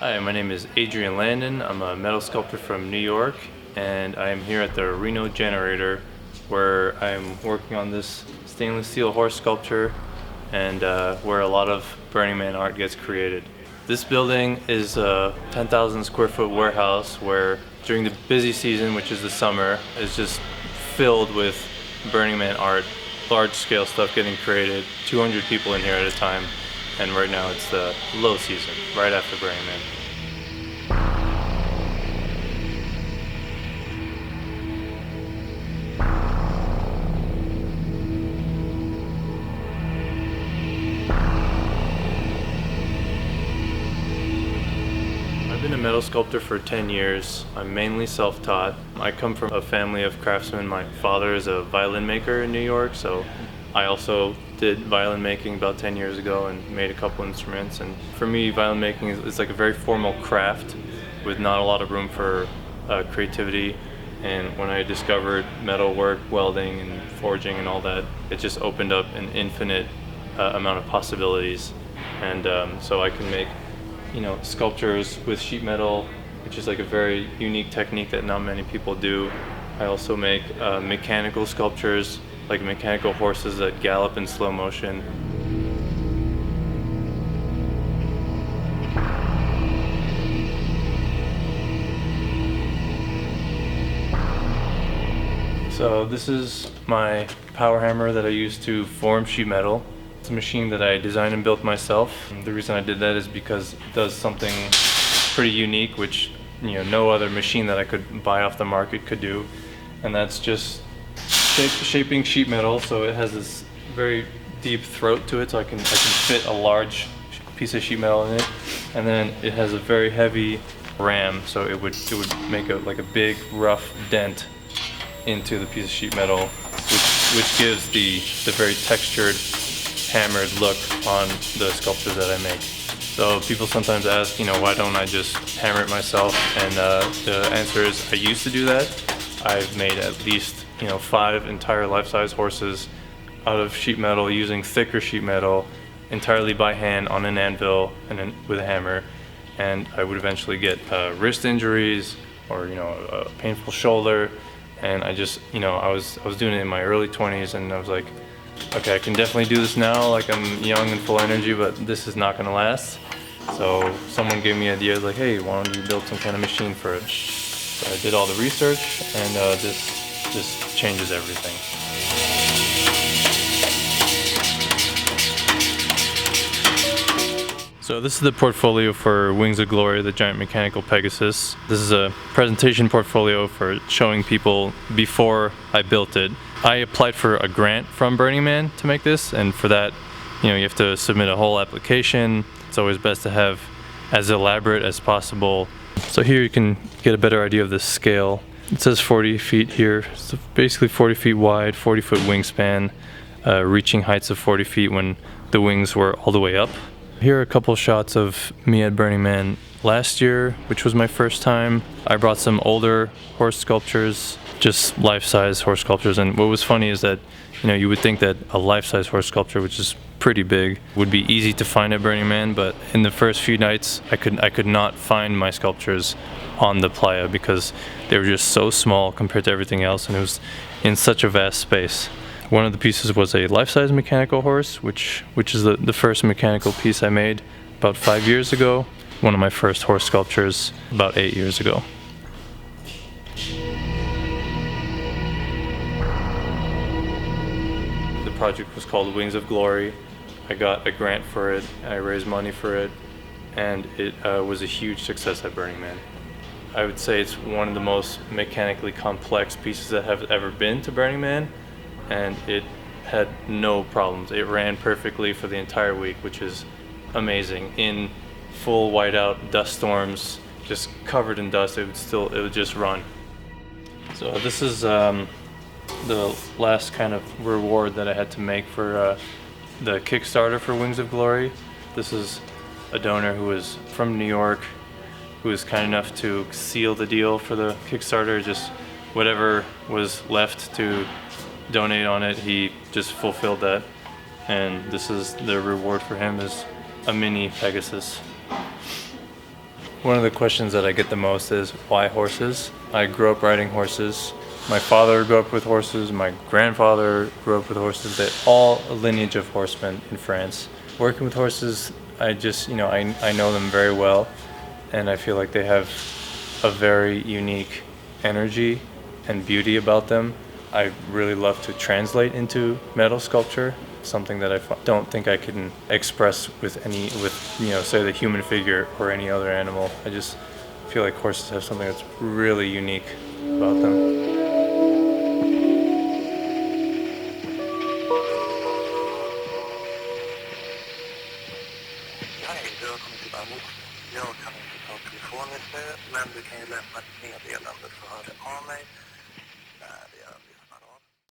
Hi, my name is Adrian Landon. I'm a metal sculptor from New York, and I am here at the Reno Generator where I'm working on this stainless steel horse sculpture and where a lot of Burning Man art gets created. This building is a 10,000 square foot warehouse where during the busy season, which is the summer, is just filled with Burning Man art, large scale stuff getting created, 200 people in here at a time. And right now it's the low season, right after Burning Man. I've been a metal sculptor for 10 years. I'm mainly self-taught. I come from a family of craftsmen. My father is a violin maker in New York, so I also did violin making about 10 years ago and made a couple instruments. And for me, violin making is like a very formal craft with not a lot of room for creativity. And when I discovered metal work, welding and forging and all that, it just opened up an infinite amount of possibilities. And so I can make, sculptures with sheet metal, which is like a very unique technique that not many people do. I also make mechanical sculptures, like mechanical horses that gallop in slow motion. So this is my power hammer that I use to form sheet metal. It's a machine that I designed and built myself. And the reason I did that is because it does something pretty unique, which no other machine that I could buy off the market could do. And that's just shaping sheet metal, so it has this very deep throat to it, so I can fit a large piece of sheet metal in it, and then it has a very heavy ram, so it would make a big rough dent into the piece of sheet metal, which gives the very textured, hammered look on the sculptures that I make. So people sometimes ask, why don't I just hammer it myself? And the answer is I used to do that. I've made at least 5 entire life-size horses out of sheet metal using thicker sheet metal entirely by hand on an anvil and then with a hammer, and I would eventually get wrist injuries or a painful shoulder, and I just I was doing it in my early 20s, and I was like, okay, I can definitely do this now, like I'm young and full of energy, but this is not gonna last. So someone gave me ideas like, hey, why don't you build some kind of machine for it? So I did all the research, and this changes everything. So this is the portfolio for Wings of Glory, the giant mechanical Pegasus. This is a presentation portfolio for showing people before I built it. I applied for a grant from Burning Man to make this, and for that, you have to submit a whole application. It's always best to have as elaborate as possible. So here you can get a better idea of the scale. It says 40 feet here, so basically 40 feet wide, 40-foot wingspan, reaching heights of 40 feet when the wings were all the way up. Here are a couple shots of me at Burning Man last year, which was my first time. I brought some older horse sculptures, just life-size horse sculptures, and what was funny is that you would think that a life-size horse sculpture, which is pretty big, would be easy to find at Burning Man, but in the first few nights I could not find my sculptures on the playa because they were just so small compared to everything else, and it was in such a vast space. One of the pieces was a life-size mechanical horse, which is the first mechanical piece I made about 5 years ago. One of my first horse sculptures about 8 years ago. The project was called Wings of Glory. I got a grant for it, I raised money for it, and it was a huge success at Burning Man. I would say it's one of the most mechanically complex pieces that have ever been to Burning Man, and it had no problems. It ran perfectly for the entire week, which is amazing. In full whiteout dust storms, just covered in dust, it would just run. So this is the last kind of reward that I had to make for the Kickstarter for Wings of Glory. This is a donor who was from New York, who was kind enough to seal the deal for the Kickstarter. Just whatever was left to donate on it, he just fulfilled that, and this is the reward for him, is a mini Pegasus. One of the questions that I get the most is why horses? I grew up riding horses. My father grew up with horses, my grandfather grew up with horses. They're all a lineage of horsemen in France. Working with horses, I just, I know them very well, and I feel like they have a very unique energy and beauty about them. I really love to translate into metal sculpture, something that I don't think I can express with say the human figure or any other animal. I just feel like horses have something that's really unique about them. Hej, du har kommit till Värmot. Jag kan inte ta telefon just nu, men du kan ju lämna ett meddelande så hör jag av mig.